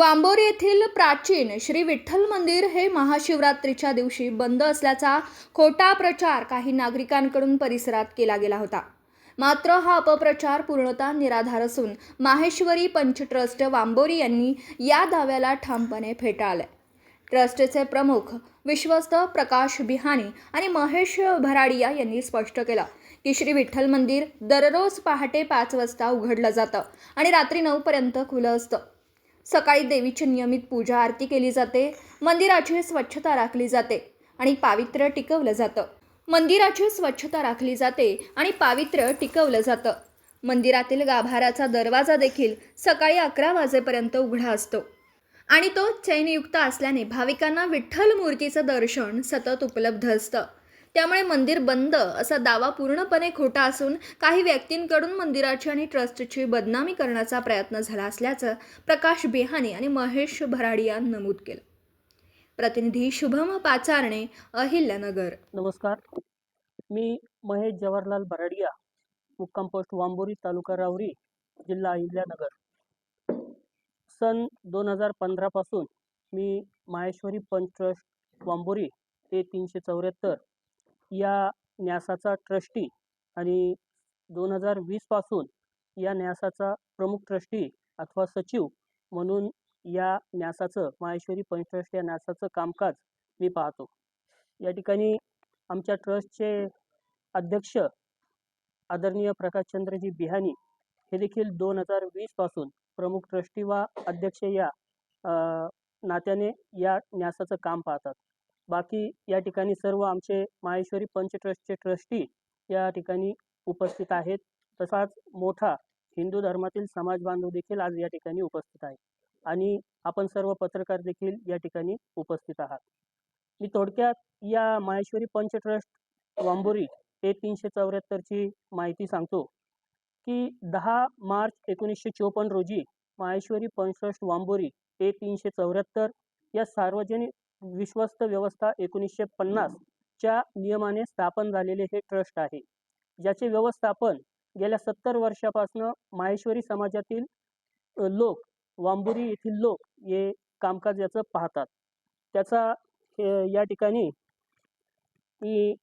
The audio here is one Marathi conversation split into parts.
वांबोरी येथील प्राचीन श्री विठ्ठल मंदिर हे महाशिवरात्रीच्या दिवशी बंद असल्याचा खोटा प्रचार काही नागरिकांकडून परिसरात केला गेला होता। मात्र हा अपप्रचार पूर्णतः निराधार असून माहेश्वरी पंच ट्रस्ट वांबोरी यांनी या दाव्याला ठामपणे फेटाळले। ट्रस्टचे प्रमुख विश्वस्त प्रकाश बिहानी आणि महेश भराडिया यांनी स्पष्ट केलं की श्री विठ्ठल मंदिर दररोज पहाटे 5 वाजता उघडलं जातं आणि रात्री 9 पर्यंत खुलं असतं। सकाळी देवीची नियमित पूजा आरती केली जाते, मंदिराची स्वच्छता राखली जाते आणि पावित्र्य टिकवलं जातं। मंदिरातील गाभाऱ्याचा दरवाजा देखील सकाळी 11 वाजेपर्यंत उघडा असतो आणि तो चैनयुक्त असल्याने भाविकांना विठ्ठल मूर्तीचं दर्शन सतत उपलब्ध असतं। त्यामुळे मंदिर बंद असा दावा पूर्णपणे खोटा असून काही व्यक्तींकडून मंदिराची आणि ट्रस्टची बदनामी करण्याचा प्रयत्न झाला असल्याचं प्रकाश बेहाने आणि महेश भराडिया नमूद केलं। प्रतिनिधी शुभम पाचारणे, अहिल्यानगर। नमस्कार, मी महेश जवाहरलाल भराडिया, मुक्काम पोस्ट वांबोरी, तालुका राहुरी, जिल्हा अहिल्यानगर। सन 2015 पासून मी माहेश्वरी पंच ट्रस्ट वांबोरी ते 374 या न्यासाचा ट्रस्टी आणि 2020 पासून या न्यासाचा प्रमुख ट्रस्टी अथवा सचिव म्हणून या न्यासाचं माहेश्वरी पंच ट्रस्ट या न्यासाचं कामकाज मी पाहतो। या ठिकाणी आमच्या ट्रस्टचे अध्यक्ष आदरणीय प्रकाशचंद्रजी बिहानी हे देखील 2020 पासून प्रमुख ट्रस्टी व अध्यक्ष या नात्याने या न्यासाचं काम पाहतात। बाकी या ठिकाणी सर्व आमचे माहेश्वरी पंच ट्रस्टचे ट्रस्टी या ठिकाणी उपस्थित आहेत। तसाच मोठा हिंदू धर्मातील समाज बांधव देखील आज या ठिकाणी उपस्थित आहे आणि आपण सर्व पत्रकार देखील या ठिकाणी उपस्थित आहात। मी थोडक्यात या माहेश्वरी पंच ट्रस्ट वांबोरी ते 374 ची माहिती सांगतो की 10 मार्च 1954 रोजी माहेश्वरी पंच ट्रस्ट वांबोरी ते 374 या सार्वजनिक विश्वस्त व्यवस्था 1950 च्या नियमाने स्थापन झालेले हे ट्रस्ट आहे, ज्याचे व्यवस्थापन गेल्या 70 वर्षापासून माहेश्वरी समाजातील लोक, वांबोरी येथील लोक हे कामकाज याचं पाहतात। त्याचा या ठिकाणी की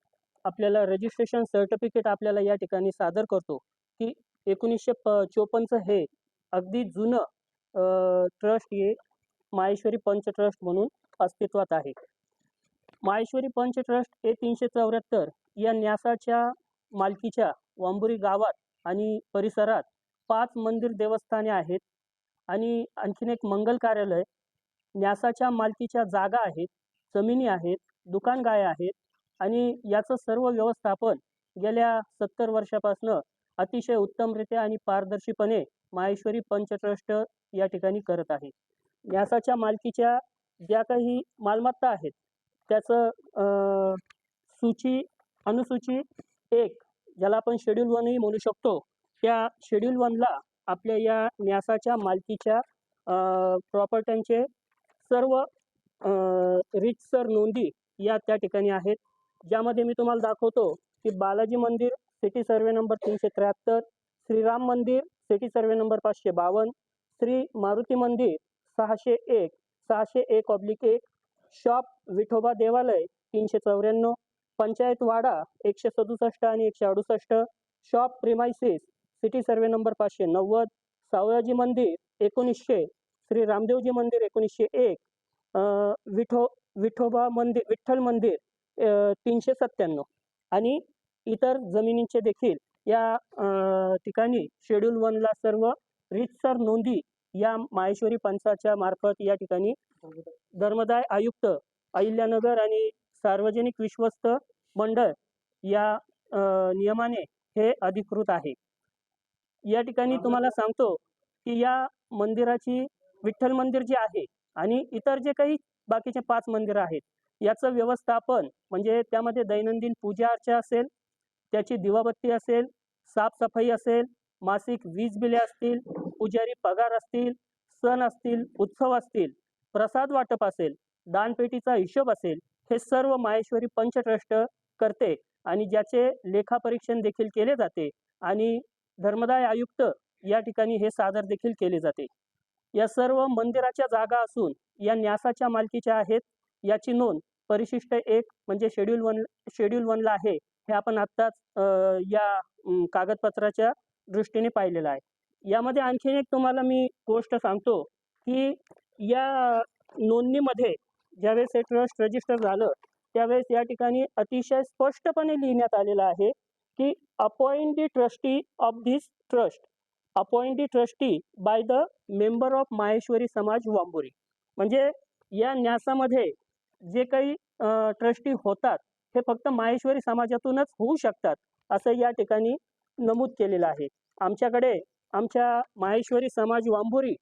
आपल्याला रजिस्ट्रेशन सर्टिफिकेट आपल्याला या ठिकाणी सादर करतो की 1954चं हे अगदी जुनं ट्रस्ट हे माहेश्वरी पंच ट्रस्ट म्हणून अस्तित्वात आहे। माहेश्वरी पंच ट्रस्ट हे 374 या न्यासाच्या मालकीच्या वांबोरी गावात आणि परिसरात 5 मंदिर देवस्थाने आहेत आणि आणखीन एक मंगल कार्यालय, न्यासाच्या मालकीच्या जागा आहेत, जमिनी आहेत, दुकानगाळ्या आहेत आणि याचं सर्व व्यवस्थापन गेल्या 70 वर्षापासून अतिशय उत्तमरित्या आणि पारदर्शीपणे माहेश्वरी पंच ट्रस्ट या ठिकाणी करत आहे। न्यासाच्या मालकीच्या ज्या काही मालमत्ता आहेत त्याचं अनुसूची 1 ज्याला आपण शेड्यूल 1 ही म्हणू शकतो, त्या शेड्यूल 1 ला आपल्या या न्यासाच्या मालकीच्या प्रॉपर्ट्यांचे सर्व रीतसर नोंदी या त्या ठिकाणी आहेत, ज्यामध्ये मी तुम्हाला दाखवतो की बालाजी मंदिर सिटी सर्वे नंबर 373, श्रीराम मंदिर city survey number 552, Shri Maruti मंदिर 601/1, शॉप विठोबा देवालय 394, पंचायत वाडा 167 आणि 168, shop premises city survey number 590, सावळाजी मंदिर 1900, श्री रामदेवजी मंदिर 1901, विठ्ठल मंदिर 397 आणि इतर जमिनींचे देखील या ठिकाणी शेड्यूल 1 ला सर्व रीतसर नोंदी या माहेश्वरी पंचाच्या मार्फत या ठिकाणी धर्मदाय आयुक्त अहिल्यानगर आणि सार्वजनिक विश्वस्त मंडळ या नियमाने हे अधिकृत आहे। या ठिकाणी तुम्हाला सांगतो की या मंदिराची विठ्ठल मंदिर जे आहे आणि इतर जे काही बाकीचे 5 मंदिर आहेत याचं व्यवस्थापन म्हणजे त्यामध्ये दैनंदिन पूजा अर्चा असेल, त्याची दिवाबत्ती असेल, साफसफाई असेल, मासिक वीज बिले असतील, पुजारी पगार असतील, सण असतील, उत्सव असतील, प्रसाद वाटप असेल, दानपेटीचा हिशोब असेल, हे सर्व माहेश्वरी पंच ट्रस्ट करते आणि ज्याचे लेखापरीक्षण देखील केले जाते आणि धर्मदाय आयुक्त या ठिकाणी हे सादर देखील केले जाते। या सर्व मंदिराच्या जागा असून या न्यासाच्या मालकीच्या आहेत. याची नोंद परिशिष्ट 1 म्हणजे शेड्यूल 1ला आहे. हे आपण आत्ताच या कागदपत्राच्या दृष्टीने पाहिलेलं आहे. यामध्ये आणखीन एक तुम्हाला मी गोष्ट सांगतो की या नोंदणीमध्ये ज्यावेळेस हे ट्रस्ट रजिस्टर झालं त्यावेळेस या ठिकाणी अतिशय स्पष्टपणे लिहिण्यात आलेलं आहे की appoint the trustee of this trust, appoint the trustee by the member of Maheshwari Samaj Wambori. म्हणजे या न्यासामध्ये जे काही ट्रस्टी होतात हे फक्त माहेश्वरी समाजातूनच होऊ शकतात असं या ठिकाणी नमूद केलेलं आहे. आमच्याकडे आमच्या माहेश्वरी समाज वांबोरी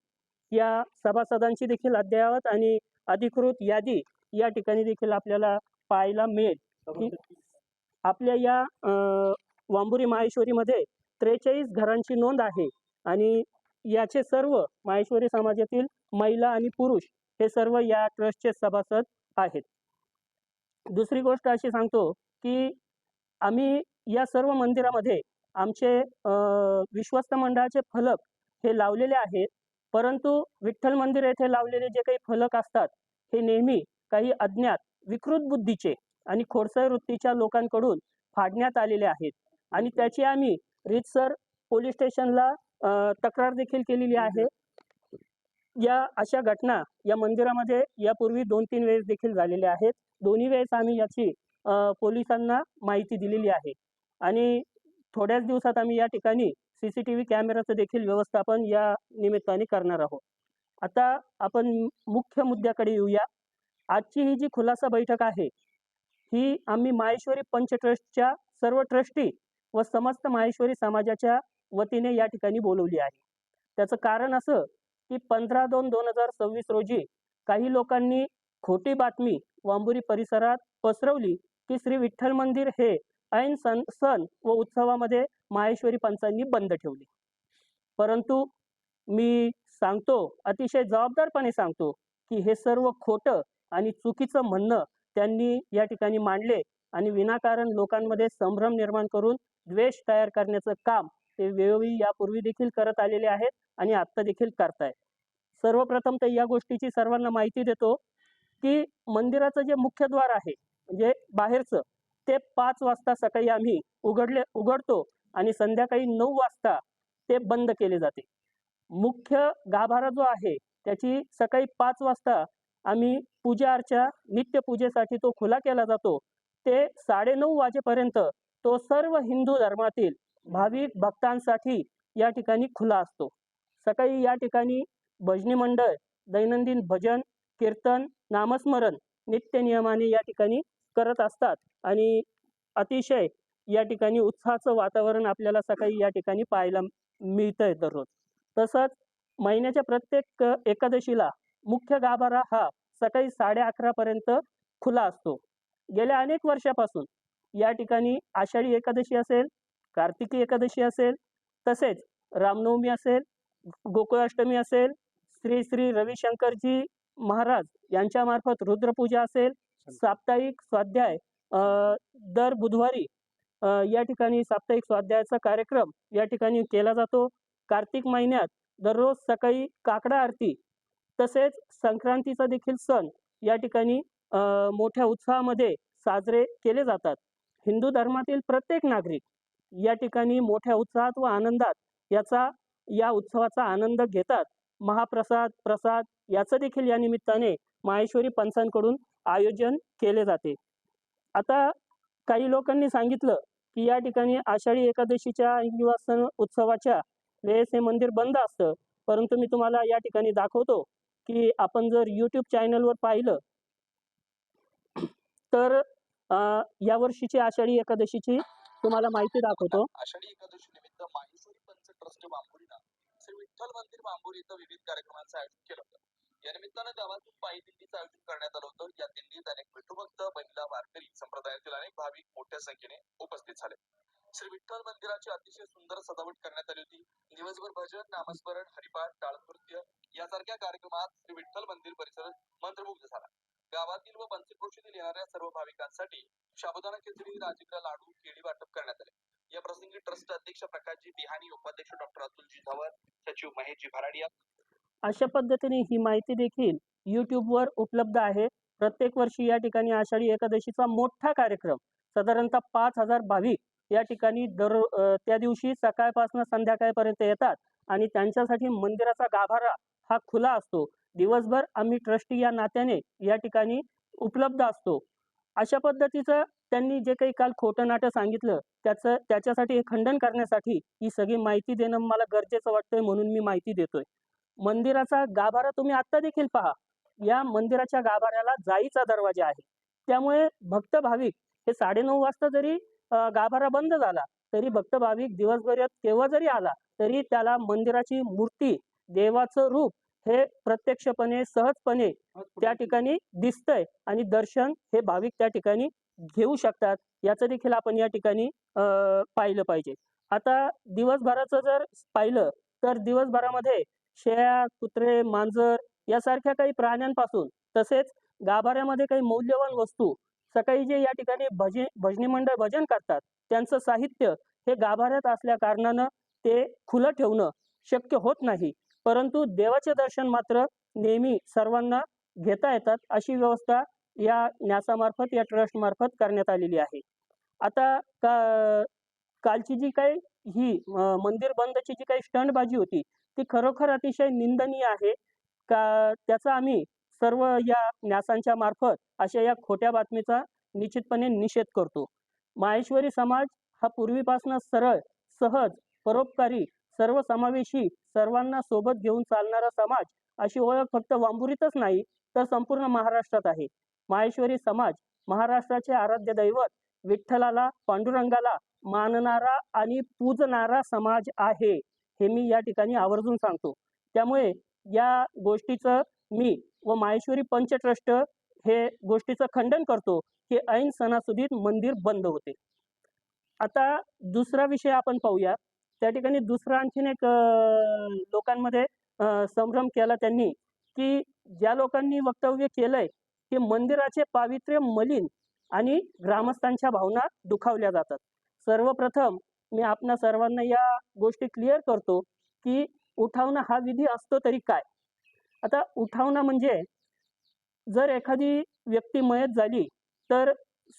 या सभासदांची देखील अद्ययावत आणि अधिकृत यादी या ठिकाणी देखील आपल्याला पाहायला मिळेल की आपल्या या वांबोरी माहेश्वरीमध्ये 43 घरांची नोंद आहे आणि याचे सर्व माहेश्वरी समाजातील महिला आणि पुरुष हे सर्व या ट्रस्टचे सभासद आहेत. दुसरी गोष्ट अशी सांगतो की आम्ही या सर्व मंदिरामध्ये आमचे विश्वस्त मंडळाचे फलक हे लावलेले आहेत. परंतु विठ्ठल मंदिर येथे लावलेले जे काही फलक असतात हे नेहमी काही अज्ञात विकृत बुद्धीचे आणि खोडसाळ वृत्तीच्या लोकांकडून फाडण्यात आलेले आहेत आणि त्याची आम्ही रीतसर पोलीस स्टेशनला तक्रार देखील केलेली आहे. या अशा घटना या मंदिरामध्ये यापूर्वी 2-3 वेळेस देखील झालेल्या आहेत. दोन्ही वेळेस आम्ही याची पोलिसांना माहिती दिलेली आहे आणि थोड्याच दिवसात आम्ही या ठिकाणी CCTV कॅमेराचं देखील व्यवस्थापन या निमित्ताने करणार आहोत. आता आपण मुख्य मुद्द्याकडे येऊया. आजची ही जी खुलासा बैठक आहे ही आम्ही माहेश्वरी पंच ट्रस्टच्या सर्व ट्रस्टी व समस्त माहेश्वरी समाजाच्या वतीने या ठिकाणी बोलवली आहे. त्याचं कारण असं की 15/2/2026 रोजी काही लोकांनी खोटी बातमी वांबोरी परिसरात पसरवली की श्री विठ्ठल मंदिर हे ऐन सण व उत्सवामध्ये माहेश्वरी पंचांनी बंद ठेवले. परंतु मी सांगतो, अतिशय जबाबदारपणे सांगतो की हे सर्व खोटं आणि चुकीचं म्हणणं त्यांनी या ठिकाणी मांडले आणि विनाकारण लोकांमध्ये संभ्रम निर्माण करून द्वेष तयार करण्याचं काम ते वेळोवेळी यापूर्वी देखील करत आलेले आहेत आणि आत्ता देखील करतायत. सर्वप्रथम तर या गोष्टीची सर्वांना माहिती देतो की मंदिराचं जे मुख्यद्वार आहे म्हणजे बाहेरचं ते 5 वाजता सकाळी आम्ही उघडतो आणि संध्याकाळी 9 वाजता ते बंद केले जाते. मुख्य गाभारा जो आहे त्याची सकाळी 5 वाजता आम्ही पूजा अर्चा नित्यपूजेसाठी तो खुला केला जातो. ते 9:30 वाजेपर्यंत तो सर्व हिंदू धर्मातील भाविक भक्तांसाठी या ठिकाणी खुला असतो. सकाळी या ठिकाणी भजनी मंडळ दैनंदिन भजन, कीर्तन, नामस्मरण नित्य नियमाने या ठिकाणी करत असतात आणि अतिशय या ठिकाणी उत्साहाचं वातावरण आपल्याला सकाळी या ठिकाणी पाहायला मिळतंय दररोज. तसंच महिन्याच्या प्रत्येक एकादशीला मुख्य गाभारा हा सकाळी 11:30 पर्यंत खुला असतो. गेल्या अनेक वर्षापासून या ठिकाणी आषाढी एकादशी असेल, कार्तिकी एकादशी असेल, तसेच रामनवमी असेल, गोकुळाष्टमी असेल, श्री श्री रविशंकरजी महाराज यांच्यामार्फत रुद्रपूजा असेल, साप्ताहिक स्वाध्याय दर बुधवारी या ठिकाणी साप्ताहिक स्वाध्यायाचा कार्यक्रम या ठिकाणी केला जातो. कार्तिक महिन्यात दररोज सकाळी काकडा आरती तसेच संक्रांतीचा देखील सण या ठिकाणी मोठ्या उत्साहामध्ये साजरे केले जातात. हिंदू धर्मातील प्रत्येक नागरिक या ठिकाणी मोठ्या उत्साहात व आनंदात या उत्सवाचा आनंद घेतात. महाप्रसाद, प्रसाद याचं देखील या निमित्ताने माहेश्वरी पंचांकडून आयोजन केले जाते. आता काही लोकांनी सांगितलं की या ठिकाणी आषाढी एकादशीच्या किंवा सण उत्सवाच्या वेळेस हे मंदिर बंद असतं. परंतु मी तुम्हाला या ठिकाणी दाखवतो की आपण जर YouTube चॅनलवर पाहिलं तर या वर्षीची आषाढी एकादशीची तुम्हाला माहिती दाखवतो. आषाढी एकादशी निमित्त माहेश्वरी पंच ट्रस्ट वांबोरीनं श्री विठ्ठल मंदिर वांबोरी इथं विविध कार्यक्रमांचं आयोजन केलं होतं. या निमित्तानं गावातून पायी दिंडीचं आयोजन करण्यात आलं होतं. या दिंडीत अनेक विठुभक्त, महिला, वारकरी संप्रदायातील अनेक भाविक मोठ्या संख्येने उपस्थित झाले. श्री विठ्ठल मंदिराची अतिशय सुंदर सजावट करण्यात आली होती. दिवसभर भजन, नामस्मरण, हरिपाठ, टाळनृत्य यासारख्या कार्यक्रमात श्री विठ्ठल मंदिर परिसर मंत्रमुग्ध झाला. गावातील व पंचक्रोशीतील येणाऱ्या सर्व भाविकांसाठी साबुदाणा खिचडी, राजगिरा लाडू, केळी वाटप करण्यात आले. या प्रसंगी ट्रस्ट अध्यक्ष प्रकाशजी बिहाणी, उपाध्यक्ष डॉक्टर अतुलजी धवर, सचिव महेशजी भराडिया, अशा पद्धतीने ही माहिती देखील यूट्यूबवर उपलब्ध आहे. प्रत्येक वर्षी या ठिकाणी आषाढी एकादशीचा मोठा कार्यक्रम साधारणतः 5,000 भाविक या ठिकाणी त्या दिवशी सकाळपासून संध्याकाळपर्यंत येतात आणि त्यांच्यासाठी मंदिराचा गाभारा हा खुला असतो. दिवसभर आम्ही ट्रस्टी या नात्याने या ठिकाणी उपलब्ध असतो. अशा पद्धतीचं त्यांनी जे काही काल खोटं नाटं सांगितलं त्याच्यासाठी हे खंडन करण्यासाठी ही सगळी माहिती देणं मला गरजेचं वाटतंय, म्हणून मी माहिती देतोय. मंदिराचा गाभारा तुम्ही आत्ता देखील पहा. या मंदिराच्या गाभाऱ्याला जाईचा दरवाजा आहे. त्यामुळे भक्त भाविक हे 9:30 वाजता जरी गाभारा बंद झाला तरी भक्त भाविक दिवसभरात केव्हा जरी आला तरी त्याला मंदिराची मूर्ती, देवाचं रूप हे प्रत्यक्षपणे सहजपणे त्या ठिकाणी दिसतंय आणि दर्शन हे भाविक त्या ठिकाणी घेऊ शकतात. याचं देखील आपण या ठिकाणी पाहिलं पाहिजे. आता दिवसभराचं जर पाहिलं तर दिवसभरामध्ये शेळ्या, कुत्रे, मांजर यासारख्या काही प्राण्यांपासून तसेच गाभाऱ्यामध्ये काही मौल्यवान वस्तू सकाळी जे या ठिकाणी भजनी मंडळ भजन करतात त्यांचं साहित्य हे गाभाऱ्यात असल्या कारणानं ते खुलं ठेवणं शक्य होत नाही. परंतु देवाचे दर्शन मात्र नेहमी सर्वांना घेता येतात अशी व्यवस्था या न्यासामार्फत या ट्रस्टमार्फत करण्यात आलेली आहे. आता कालची जी काही ही मंदिर बंदची जी काही स्टंटबाजी होती ती खरोखर अतिशय निंदनीय आहे. त्याचा आम्ही सर्व या न्यासांच्या मार्फत अशा या खोट्या बातमीचा निश्चितपणे निषेध करतो. माहेश्वरी समाज हा पूर्वीपासून सरळ, सहज, परोपकारी, सर्वसमावेशी, सर्वांना सोबत घेऊन चालणारा समाज अशी ओळख फक्त वांबुरीतच नाही तर संपूर्ण महाराष्ट्रात आहे. माहेश्वरी समाज महाराष्ट्राचे आराध्य दैवत विठ्ठलाला, पांडुरंगाला मानणारा आणि पूजणारा समाज आहे, हे मी या ठिकाणी आवर्जून सांगतो. त्यामुळे या गोष्टीचं मी व माहेश्वरी पंच ट्रस्ट हे गोष्टीचं खंडन करतो की ऐन सणासुदीत मंदिर बंद होते. आता दुसरा विषय आपण पाहूया. त्या ठिकाणी दुसरा आणखीन एक लोकांमध्ये संभ्रम केला त्यांनी की ज्या लोकांनी वक्तव्य केलंय की मंदिराचे पावित्र्य मलिन आणि ग्रामस्थांच्या भावना दुखावल्या जातात. सर्वप्रथम मी आपणा सर्वांना या गोष्टी क्लिअर करतो की उठावणं हा विधी असतो तरी काय. आता उठावणं म्हणजे जर एखादी व्यक्ती मयत झाली तर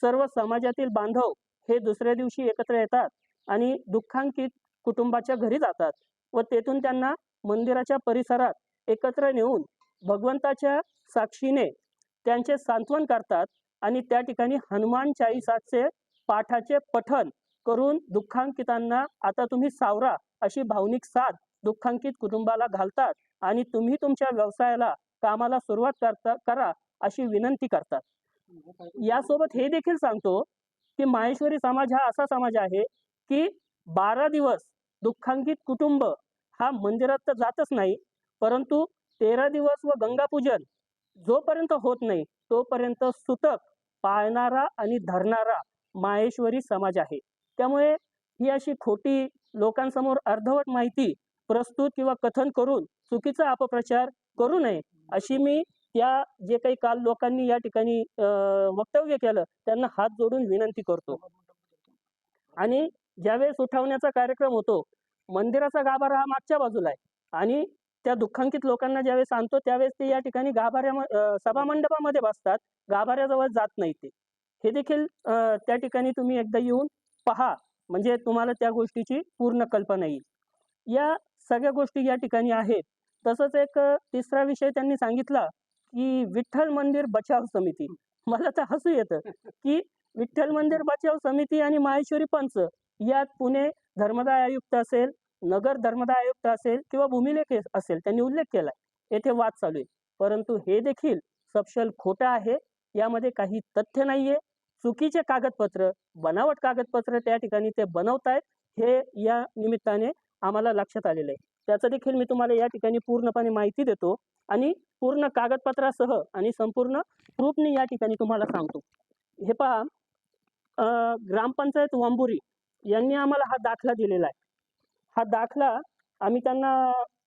सर्व समाजातील बांधव हे दुसऱ्या दिवशी एकत्र येतात आणि दुःखांकित कुटुंबाच्या घरी जातात व तेथून त्यांना मंदिराच्या परिसरात एकत्र नेऊन भगवंताच्या साक्षीने त्यांचे सांत्वन करतात आणि त्या ठिकाणी हनुमान चाळीसाचे पाठाचे पठण करून दुःखांकितांना आता तुम्ही सावरा अशी भावनिक साथ दुःखांकित कुटुंबाला घालतात आणि तुम्ही तुमच्या व्यवसायाला, कामाला सुरुवात करा अशी विनंती करतात. यासोबत हे देखील सांगतो की माहेश्वरी समाज हा असा समाज आहे की 12 दिवस दुःखांकित कुटुंब हा मंदिरात तर जातच नाही, परंतु 13 दिवस व गंगापूजन जोपर्यंत होत नाही तोपर्यंत सुतक पाळणारा आणि धरणारा माहेश्वरी समाज आहे. त्यामुळे ही अशी खोटी लोकांसमोर अर्धवट माहिती प्रस्तुत किंवा कथन करून चुकीचा अपप्रचार करू नये अशी मी त्या जे काही काल लोकांनी या ठिकाणी वक्तव्य केलं त्यांना हात जोडून विनंती करतो. आणि ज्यावेळेस उठावण्याचा कार्यक्रम होतो मंदिराचा गाभारा हा मागच्या बाजूला आहे आणि त्या दुःखांकित लोकांना ज्यावेळेस आणतो त्यावेळेस ते या ठिकाणी सभामंडपामध्ये बसतात, गाभाऱ्याजवळ जात नाही ते. हे देखील त्या ठिकाणी तुम्ही एकदा येऊन पहा, म्हणजे तुम्हाला त्या गोष्टीची पूर्ण कल्पना येईल. या सगळ्या गोष्टी या ठिकाणी आहेत. तसंच एक तिसरा विषय त्यांनी सांगितला की विठ्ठल मंदिर बचाव समिती. मला तर हसू येतं की विठ्ठल मंदिर बचाव समिती आणि माहेश्वरी पंच यात पुणे धर्मदाय आयुक्त असेल, नगर धर्मदाय आयुक्त असेल किंवा भूमिलेख असेल त्यांनी उल्लेख केलाय, येथे वाद चालू आहे. परंतु हे देखील सपशेल खोटं आहे. यामध्ये काही तथ्य नाहीये. चुकीचे कागदपत्र, बनावट कागदपत्र त्या ठिकाणी ते बनवतायत हे या निमित्ताने आम्हाला लक्षात आलेलं आहे. त्याचं देखील मी तुम्हाला या ठिकाणी पूर्णपणे माहिती देतो आणि पूर्ण कागदपत्रासह आणि संपूर्ण प्रूफने या ठिकाणी तुम्हाला सांगतो. हे पहा, ग्रामपंचायत वांबुरी यांनी आम्हाला हा दाखला दिलेला आहे. हा दाखला आम्ही त्यांना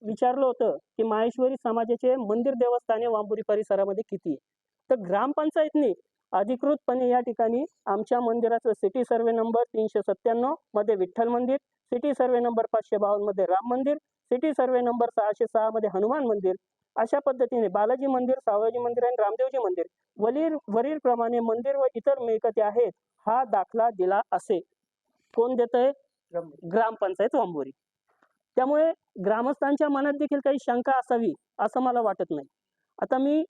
विचारलं होतं की माहेश्वरी समाजाचे मंदिर देवस्थाने वांबुरी परिसरामध्ये किती आहे. तर ग्रामपंचायतने अधिकृतपणे या ठिकाणी आमच्या मंदिराचं सिटी सर्वे नंबर 397 मध्ये विठ्ठल मंदिर, सिटी सर्वे नंबर 552 मध्ये राम मंदिर, सिटी सर्वे नंबर 606 मध्ये हनुमान मंदिर, अशा पद्धतीने बालाजी मंदिर, सावजी मंदिर आणि रामदेवजी मंदिर वरील प्रमाणे मंदिर व इतर मिळकती आहेत हा दाखला दिला असे. कोण देतंय? ग्रामपंचायत वांबोरी. त्यामुळे ग्रामस्थांच्या मनात देखील काही शंका असावी असं मला वाटत नाही. आता मी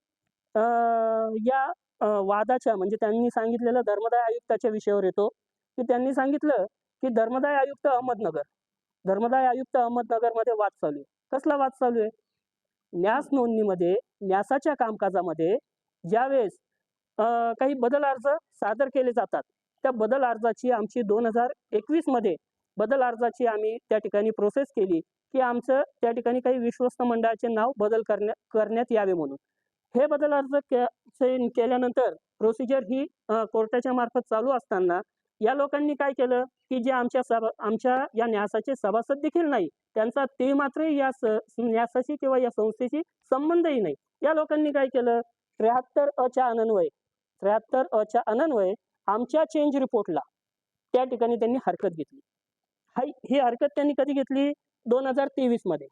या वादाच्या म्हणजे त्यांनी सांगितलेलं धर्मदाय आयुक्ताच्या विषयावर येतो, की त्यांनी सांगितलं की धर्मदाय आयुक्त अहमदनगरमध्ये वाद चालू आहे. कसला वाद चालू आहे? न्यास नोंदणीमध्ये, न्यासाच्या कामकाजामध्ये ज्यावेळेस काही बदल अर्ज सादर केले जातात, त्या बदल अर्जाची आमची 2021 मध्ये बदल अर्जाची आम्ही त्या ठिकाणी प्रोसेस केली की आमचं त्या ठिकाणी काही विश्वस्त मंडळाचे नाव बदल करण्यात यावे म्हणून. हे बदल अर्ज केल्यानंतर प्रोसिजर ही कोर्टाच्या मार्फत चालू असताना या लोकांनी काय केलं की जे आमच्या या न्यासाचे सभासद देखील नाही, त्यांचा ते मात्र या न्यासाशी किंवा या संस्थेशी संबंधही नाही, या लोकांनी काय केलं, 73 च्या अनन्वये आमच्या चेंज रिपोर्टला त्या ठिकाणी त्यांनी हरकत घेतली. ही हरकत त्यांनी कधी घेतली? 2023 मध्ये,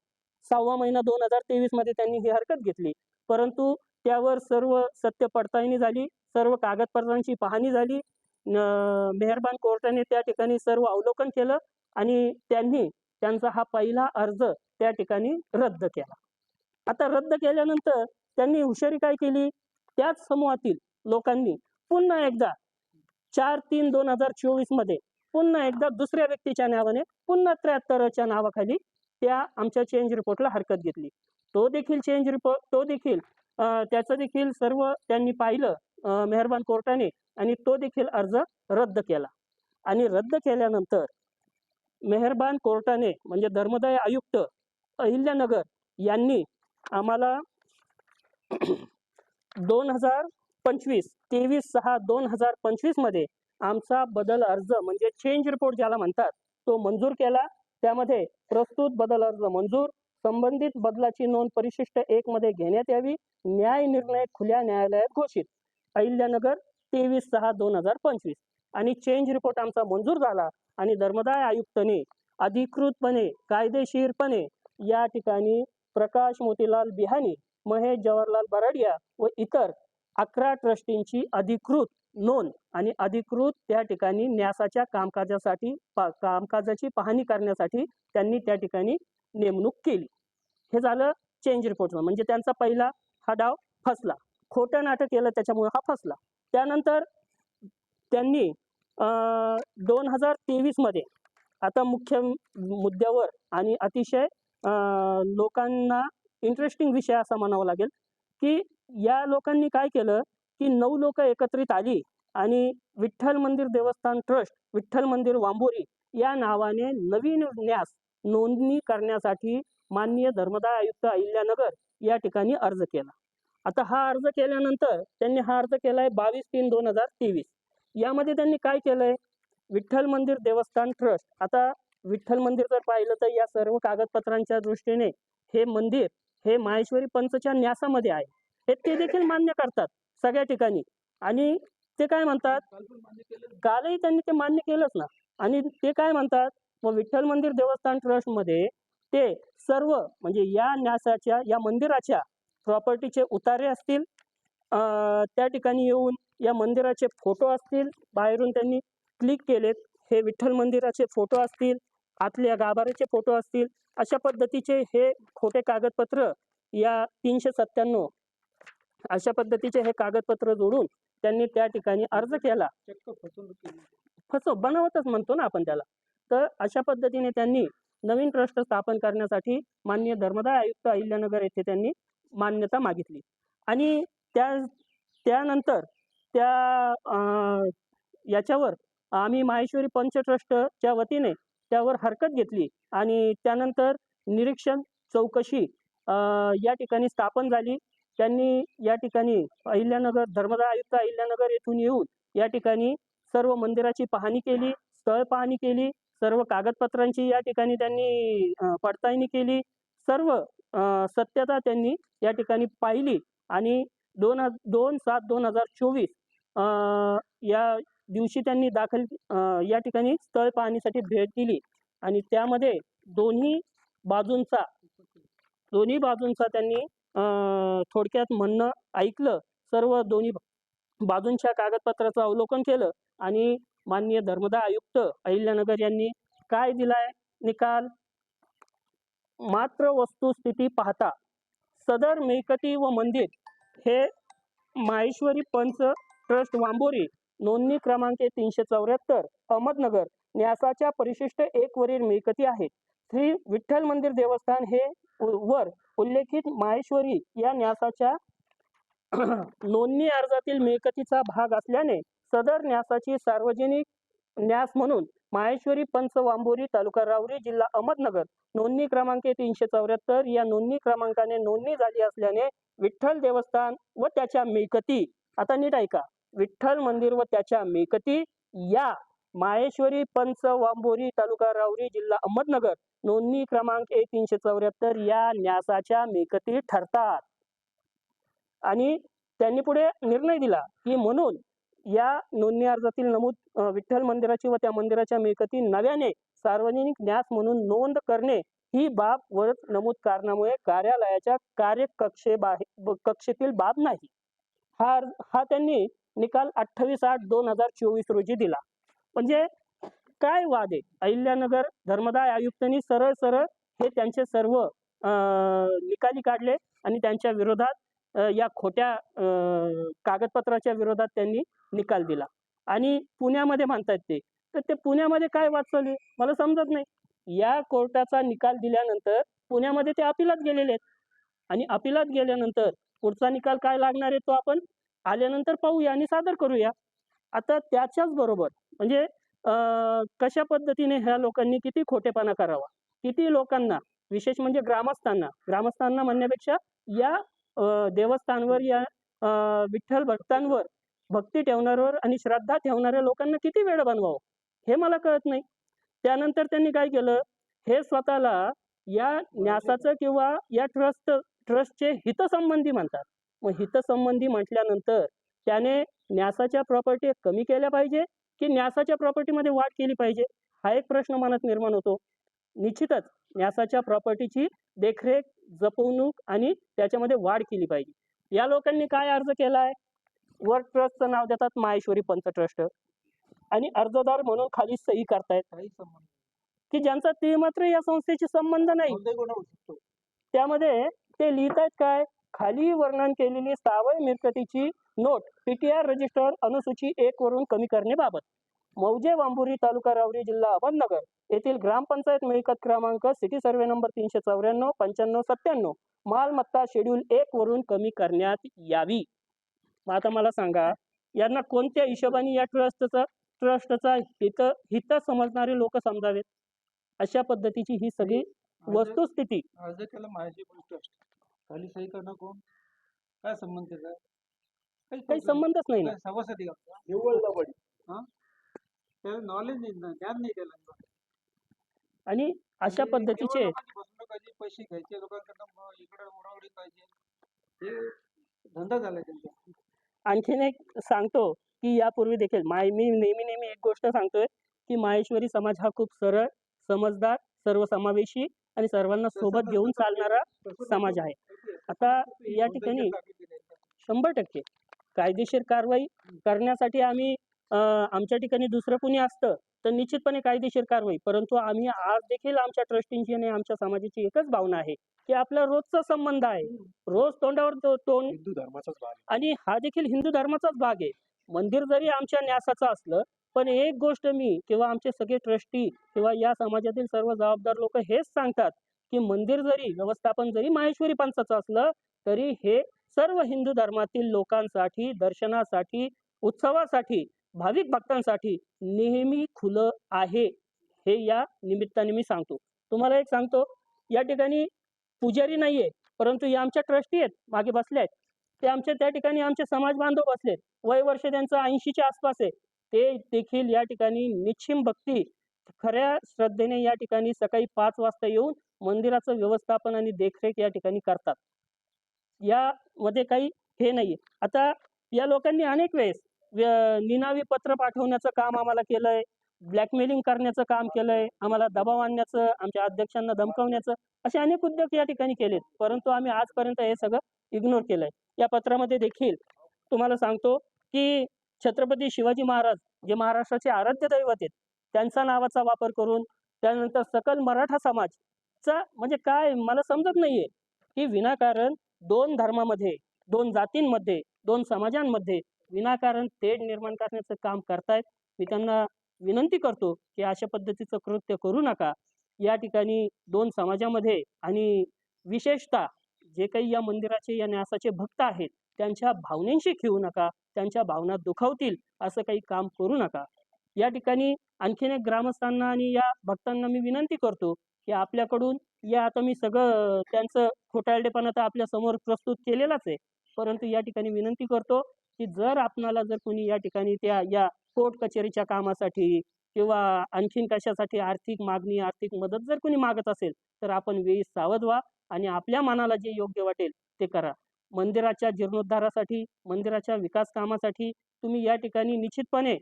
6वा महिना 2023 मध्ये त्यांनी ही हरकत घेतली. परंतु त्यावर सर्व सत्य पडताळणी झाली, सर्व कागदपत्रांची पाहणी झाली. मेहरबान कोर्टाने त्या ठिकाणी सर्व अवलोकन केलं आणि त्यांचा हा पहिला अर्ज त्या ठिकाणी रद्द केला. आता रद्द केल्यानंतर त्यांनी हुशारी काय केली? त्याच समूहातील लोकांनी पुन्हा एकदा 4/3/2024 मध्ये पुन्हा एकदा दुसऱ्या व्यक्तीच्या नावाने पुन्हा 73च्या नावाखाली त्या आमच्या चेंज रिपोर्टला हरकत घेतली. त्याचं देखील सर्व त्यांनी पाहिलं मेहरबान कोर्टाने आणि तो देखील अर्ज रद्द केला. आणि रद्द केल्यानंतर मेहरबान कोर्टाने म्हणजे धर्मदाय आयुक्त अहिल्यानगर यांनी आम्हाला 23/6/2025 मध्ये आमचा बदल अर्ज म्हणजे चेंज रिपोर्ट ज्याला म्हणतात तो मंजूर केला. त्यामध्ये प्रस्तुत बदल अर्ज मंजूर, संबंधित बदलाची नोंद परिशिष्ट 1 मध्ये घेण्यात यावी, न्याय निर्णय खुल्या न्यायालयात घोषित. अहिल्यानगर 23/6/2025 आणि चेंज रिपोर्ट आमचा मंजूर झाला आणि धर्मदाय आयुक्तांनी अधिकृतपणे कायदेशीरपणे या ठिकाणी प्रकाश मोतीलाल बिहानी, महेश जवाहरलाल बराडिया व इतर 11 ट्रस्टींची अधिकृत नोंद आणि अधिकृत त्या ठिकाणी न्यासाच्या कामकाजाची पाहणी करण्यासाठी त्यांनी त्या ठिकाणी नेमणूक केली. हे झालं चेंज रिपोर्ट. म्हणजे त्यांचा पहिला हा डाव फसला, खोटं नाटक केलं त्याच्यामुळे हा फसला. त्यानंतर त्यांनी 2023 मध्ये आता मुख्य मुद्द्यावर आणि अतिशय लोकांना इंटरेस्टिंग विषय असा म्हणावा लागेल की या लोकांनी काय केलं की 9 लोक एकत्रित आली आणि विठ्ठल मंदिर देवस्थान ट्रस्ट, विठ्ठल मंदिर वांबोरी या नावाने नवीन न्यास नोंदणी करण्यासाठी माननीय धर्मदाय आयुक्त अहिल्यानगर या ठिकाणी अर्ज केला. आता हा अर्ज केल्यानंतर त्यांनी हा अर्ज केलाय 22/3/2023. यामध्ये त्यांनी काय केलंय, विठ्ठल मंदिर देवस्थान ट्रस्ट. आता विठ्ठल मंदिर जर पाहिलं तर या सर्व कागदपत्रांच्या दृष्टीने हे मंदिर हे माहेश्वरी पंचच्या न्यासामध्ये आहे, हे ते देखील मान्य करतात सगळ्या ठिकाणी. आणि ते काय म्हणतात, कालही त्यांनी ते मान्य केलंच ना. आणि ते काय म्हणतात, मग विठ्ठल मंदिर देवस्थान ट्रस्ट मध्ये ते सर्व म्हणजे या न्यासाच्या या मंदिराच्या प्रॉपर्टीचे उतारे असतील, त्या ठिकाणी येऊन या मंदिराचे फोटो असतील, बाहेरून त्यांनी क्लिक केलेत हे विठ्ठल मंदिराचे फोटो असतील, आतल्या गाभाऱ्याचे फोटो असतील, अशा पद्धतीचे हे खोटे कागदपत्र या 397 अशा पद्धतीचे हे कागदपत्र जोडून त्यांनी त्या ठिकाणी अर्ज केला. बनावतच म्हणतो ना आपण त्याला. तर अशा पद्धतीने त्यांनी नवीन ट्रस्ट स्थापन करण्यासाठी माननीय धर्मदाय आयुक्त अहिल्यानगर येथे त्यांनी मान्यता मागितली. आणि त्यानंतर याच्यावर आम्ही माहेश्वरी पंच ट्रस्टच्या वतीने त्यावर हरकत घेतली आणि त्यानंतर निरीक्षण चौकशी या ठिकाणी स्थापन झाली. त्यांनी या ठिकाणी अहिल्यानगर धर्मदाय आयुक्त अहिल्यानगर येथून येऊन या ठिकाणी सर्व मंदिराची पाहणी केली, स्थळ पाहणी केली, सर्व कागदपत्रांची या ठिकाणी त्यांनी पडताळणी केली, सर्व सत्यता त्यांनी या ठिकाणी पाहिली आणि 2/7/2024 या दिवशी त्यांनी या ठिकाणी स्थळ पाहणीसाठी भेट दिली आणि त्यामध्ये दोन्ही बाजूंचा दोन्ही बाजूंचा त्यांनी थोडक्यात म्हणणं ऐकलं, सर्व दोन्ही बाजूंच्या कागदपत्राचं अवलोकन केलं आणि माननीय धर्मदाय आयुक्त अहिल्यानगर यांनी काय दिलाय निकाल? मात्र वस्तुस्थिती पाहता सदर मिळकती व मंदिर हे माहेश्वरी पंच ट्रस्ट वांबोरी नोंदणी क्रमांक 374 अहमदनगर न्यासाच्या परिशिष्ट 1 वरील मिळकती आहेत. श्री विठ्ठल मंदिर देवस्थान हे वर उल्लेखित माहेश्वरी या न्यासाच्या नोंदणी अर्जातील मिळकतीचा भाग असल्याने सदर न्यासाची सार्वजनिक न्यास म्हणून माहेश्वरी पंच वांबोरी तालुका राहुरी जिल्हा अहमदनगर नोंदणी क्रमांक 374 या नोंदणी क्रमांकाने नोंदणी झाली असल्याने विठ्ठल देवस्थान व त्याच्या मिळकती, आता नीट ऐका, विठ्ठल मंदिर व त्याच्या मिळकती या माहेश्वरी पंच वांबोरी तालुका राहुरी जिल्हा अहमदनगर नोंदणी क्रमांक 374 या न्यासाच्या मिळकती ठरतात. आणि त्यांनी पुढे निर्णय दिला की म्हणून या नोंदणी अर्जातील नमूद विठ्ठल मंदिराची व त्या मंदिराच्या मिळकती नव्याने सार्वजनिक न्यास म्हणून नोंद करणे ही बाब वर नमूद कारणामुळे कार्यालयाच्या कक्षेतील बाब नाही. हा त्यांनी निकाल 28/8/2024 रोजी दिला. म्हणजे काय वाद आहे? अहिल्यानगर धर्मदाय आयुक्तांनी सरळ सरळ हे त्यांचे सर्व निकाली काढले आणि त्यांच्या विरोधात या खोट्या कागदपत्राच्या विरोधात त्यांनी निकाल दिला. आणि पुण्यामध्ये म्हणतात तर ते पुण्यामध्ये काय वाद चालू आहे मला समजत नाही. या कोर्टाचा निकाल दिल्यानंतर पुण्यामध्ये ते अपिलात गेलेले आहेत आणि अपिलात गेल्यानंतर पुढचा निकाल काय लागणार आहे तो आपण आल्यानंतर पाहूया आणि सादर करूया. आता त्याच्याच बरोबर म्हणजे कशा पद्धतीने ह्या लोकांनी किती खोटेपणा करावा, किती लोकांना, विशेष म्हणजे ग्रामस्थांना म्हणण्यापेक्षा या देवस्थानवर या विठ्ठल भक्तांवर भक्ती ठेवणाऱ्यावर आणि श्रद्धा ठेवणाऱ्या लोकांना किती वेळ बनवावं हे मला कळत नाही. त्यानंतर त्यांनी काय केलं, हे स्वतःला या न्यासाचं किंवा या ट्रस्टचे हितसंबंधी म्हणतात. मग हितसंबंधी म्हटल्यानंतर त्याने न्यासाच्या प्रॉपर्टी कमी केल्या पाहिजे की न्यासाच्या प्रॉपर्टीमध्ये वाढ केली पाहिजे हा एक प्रश्न मनात निर्माण होतो. निश्चितच न्यासाच्या प्रॉपर्टीची देखरेख, जपवणूक आणि त्याच्यामध्ये वाढ केली पाहिजे. या लोकांनी काय अर्ज केलाय? वर ट्रस्टचं नाव देतात माहेश्वरी पंच ट्रस्ट आणि अर्जदार म्हणून खाली सही करतायत काही संबंध की ज्यांचा ते मात्र या संस्थेशी संबंध नाही. कोणताही गुन्हा होऊ शकतो. त्यामध्ये ते लिहितायत काय, खाली वर्णन केलेली स्थावर मिळकतीची नोट पीटीआर रजिस्टर अनुसूची 1 वरून कमी करण्याबाबत मौजे वांबुरी तालुका राहुरी जिल्हा अहमदनगर येथील ग्रामपंचायत मिळकत क्रमांक सिटी सर्वे नंबर 394 95 97 मालमत्ता शेड्यूल 1 वरून कमी करण्यात यावी. मग आता मला सांगा, यांना कोणत्या हिशोबाने या ट्रस्टचा हित समजणारे लोक समजावेत? अशा पद्धतीची ही सगळी वस्तुस्थिती. अर्ज केला माहिती ट्रस्ट खाली सही करणं कोण? काय संबंध त्याचा? काही संबंधच नाही ना. सभासदी त्याला नॉलेज नाही ना, ज्ञान नाही त्याला. आणि अशा पद्धतीचे फसवणुकाची पैसे घ्यायचे लोकांकडनं, इकडे उडवडी पाहिजे, हे धंदा झालाय त्यांचा. आणखीन एक सांगतो की यापूर्वी देखील मी नेहमी एक गोष्ट सांगतोय की माहेश्वरी समाज हा खूप सरळ, समजदार, सर्वसमावेशी आणि सर्वांना सोबत घेऊन चालणारा समाज आहे. आता या ठिकाणी 100% कायदेशीर कारवाई करण्यासाठी आम्ही आमच्या ठिकाणी दुसरं कुणी असतं तर निश्चितपणे कायदेशीर कारवाई, परंतु आम्ही आज देखील आमच्या ट्रस्टींची आणि आमच्या समाजाची एकच भावना आहे की आपला रोजचा संबंध आहे, रोज तोंडावर तोंड, हिंदू धर्माचाच भाग आणि हा देखील हिंदू धर्माचाच भाग आहे. मंदिर जरी आमच्या न्यासाचं असलं पण एक गोष्ट मी किंवा आमचे सगळे ट्रस्टी किंवा या समाजातील सर्व जबाबदार लोक हेच सांगतात की मंदिर जरी व्यवस्थापन जरी माहेश्वरी पंचाचं असलं तरी हे सर्व हिंदू धर्मातील लोकांसाठी, दर्शनासाठी, उत्सवासाठी, भाविक भक्तांसाठी नेहमी खुलं आहे. हे या निमित्ताने मी सांगतो. तुम्हाला एक सांगतो, या ठिकाणी पुजारी नाहीये परंतु या आमच्या ट्रस्टी आहेत, मागे बसले आहेत. ते आमच्या त्या ठिकाणी आमचे समाज बांधव बसलेत, वय वर्ष त्यांचं 80च्या आसपास आहे. ते देखील या ठिकाणी निश्चिम भक्ती, खऱ्या श्रद्धेने या ठिकाणी सकाळी 5 वाजता येऊन मंदिराचं व्यवस्थापन आणि देखरेख या ठिकाणी करतात. यामध्ये काही हे नाहीये. आता या लोकांनी अनेक वेळेस निनावी पत्र पाठवण्याचं काम आम्हाला केलंय, ब्लॅकमेलिंग करण्याचं काम केलंय, आम्हाला दबाव आणण्याचं, आमच्या अध्यक्षांना धमकावण्याचं, असे अनेक उद्योग या ठिकाणी केलेत. परंतु आम्ही आजपर्यंत हे सगळं इग्नोर केलंय. या पत्रामध्ये देखील तुम्हाला सांगतो की छत्रपती शिवाजी महाराज जे महाराष्ट्राचे आराध्य दैवत आहेत, त्यांचा नावाचा वापर करून त्यानंतर सकल मराठा समाजचा म्हणजे काय मला समजत नाहीये की विनाकारण दोन धर्मामध्ये, दोन जातींमध्ये, दोन समाजांमध्ये विनाकारण तेढ निर्माण करण्याचं काम करतायत. मी त्यांना विनंती करतो की अशा पद्धतीचं कृत्य करू नका. या ठिकाणी दोन समाजामध्ये आणि विशेषतः जे काही या मंदिराचे या न्यासाचे भक्त आहेत त्यांच्या भावनेशी खेळू नका, त्यांच्या भावना दुखावतील असं काही काम करू नका. या ठिकाणी आणखीन एक ग्रामस्थांना आणि या भक्तांना मी विनंती करतो की आपल्याकडून या आता मी सगळं त्यांचं खोटारडेपणा तर आपल्या समोर प्रस्तुत केलेलाच आहे, परंतु या ठिकाणी विनंती करतो की जर आपणाला जर कोणी या ठिकाणी त्या या कोर्ट कचेरीच्या कामासाठी किंवा आणखीन कशासाठी आर्थिक मागणी, आर्थिक मदत जर कोणी मागत असेल तर आपण वेळी सावध व्हा आणि आपल्या मनाला जे योग्य वाटेल ते करा. मंदिराच्या जीर्णोद्धारासाठी, मंदिराच्या विकास कामासाठी तुम्ही या ठिकाणी निश्चितपणे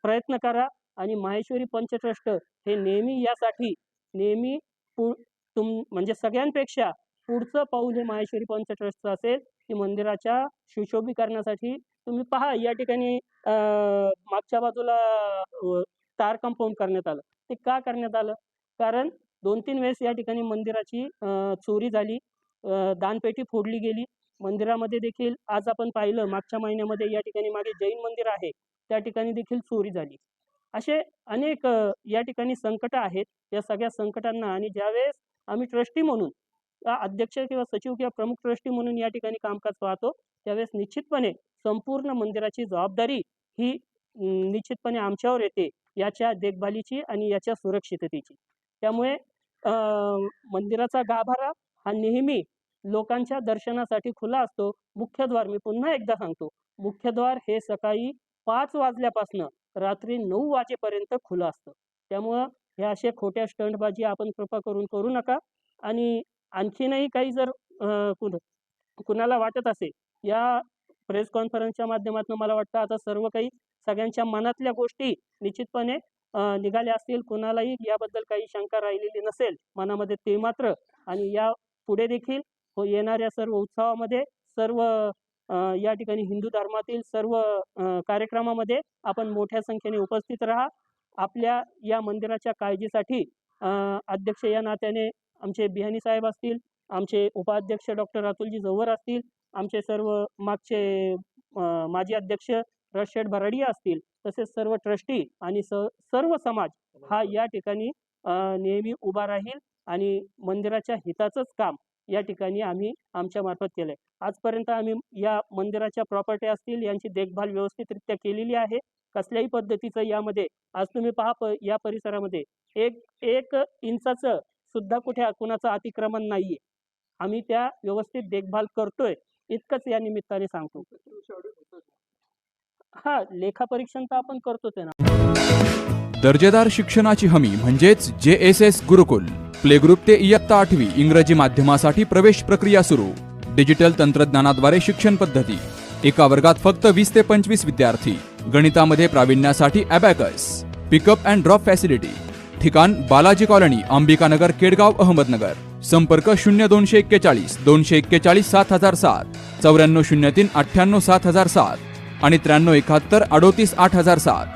प्रयत्न करा आणि माहेश्वरी पंचट्रस्ट हे नेहमी यासाठी नेहमी म्हणजे सगळ्यांपेक्षा पुढचं पाऊल हे माहेश्वरी पंचट्रस्टचं असेल की मंदिराच्या सुशोभीकरणासाठी तुम्ही पहा या ठिकाणी मागच्या बाजूला तार कंपाऊंड करण्यात आलं. ते का करण्यात आलं? कारण 2-3 वेळेस या ठिकाणी मंदिराची चोरी झाली, दानपेटी फोडली गेली. मंदिरामध्ये देखील आज आपण पाहिलं मागच्या महिन्यामध्ये या ठिकाणी मागे जैन मंदिर आहे त्या ठिकाणी देखील चोरी झाली. असे अनेक या ठिकाणी संकट आहेत. या सगळ्या संकटांना आणि ज्यावेळेस आम्ही ट्रस्टी म्हणून अध्यक्ष किंवा सचिव किंवा प्रमुख ट्रस्टी म्हणून या ठिकाणी कामकाज पाहतो त्यावेळेस निश्चितपणे संपूर्ण मंदिराची जबाबदारी ही निश्चितपणे आमच्यावर येते, याच्या देखभालीची आणि याच्या सुरक्षिततेची. त्यामुळे मंदिराचा गाभारा हा नेहमी लोकांच्या दर्शनासाठी खुला असतो. मुख्यद्वार मी पुन्हा एकदा सांगतो, मुख्यद्वार हे सकाळी 5 वाजल्यापासून रात्री 9 वाजेपर्यंत खुलं असतं. त्यामुळं हे असे खोट्या स्टंटबाजी आपण कृपा करून करू नका. आणि आणखीनही काही जर कुणाला वाटत असेल या प्रेस कॉन्फरन्सच्या माध्यमातून मला वाटतं आता सर्व काही सगळ्यांच्या मनातल्या गोष्टी निश्चितपणे निघाल्या असतील. कुणालाही याबद्दल काही शंका राहिलेली नसेल मनामध्ये ते मात्र. आणि या पुढे देखील येणाऱ्या सर्व उत्सवामध्ये सर्व या ठिकाणी हिंदू धर्मातील सर्व कार्यक्रमामध्ये आपण मोठ्या संख्येने उपस्थित राहा. आपल्या या मंदिराच्या काळजीसाठी अध्यक्ष या नात्याने आमचे बिहानी साहेब असतील, आमचे उपाध्यक्ष डॉक्टर अतुलजी जव्हर असतील, आमचे सर्व मागचे माजी अध्यक्ष रशेड भराडिया असतील, तसेच सर्व ट्रस्टी आणि सर्व समाज हा या ठिकाणी नेहमी उभा राहील आणि मंदिराच्या हिताचंच काम या ठिकाणी आम्ही आमच्या मार्फत केलंय. आजपर्यंत आम्ही या मंदिराच्या प्रॉपर्टी असतील यांची देखभाल व्यवस्थितरित्या केलेली आहे. कसल्याही पद्धतीचं यामध्ये आज तुम्ही पहा या परिसरामध्ये एक इंचाचं सुद्धा कुठे कुणाचं अतिक्रमण नाहीये. आम्ही त्या व्यवस्थित देखभाल करतोय इतकंच या निमित्ताने सांगतो. हा लेखापरीक्षण तर आपण करतोच आहे ना. दर्जेदार शिक्षणाची हमी म्हणजेच JSS गुरुकुल. प्ले ग्रुप ते इयत्ता 8वी इंग्रजी माध्यमासाठी प्रवेश प्रक्रिया सुरू. डिजिटल तंत्रज्ञानाद्वारे शिक्षण पद्धती. एका वर्गात फक्त 20 ते 25 विद्यार्थी. गणितामध्ये प्रावीण्यासाठी abacus. Pickup and drop facility. ठिकाण बालाजी कॉलनी, अंबिकानगर, केडगाव, अहमदनगर. संपर्क 0241 241 7007, 9403 98 7007 आणि 9371 38 8007.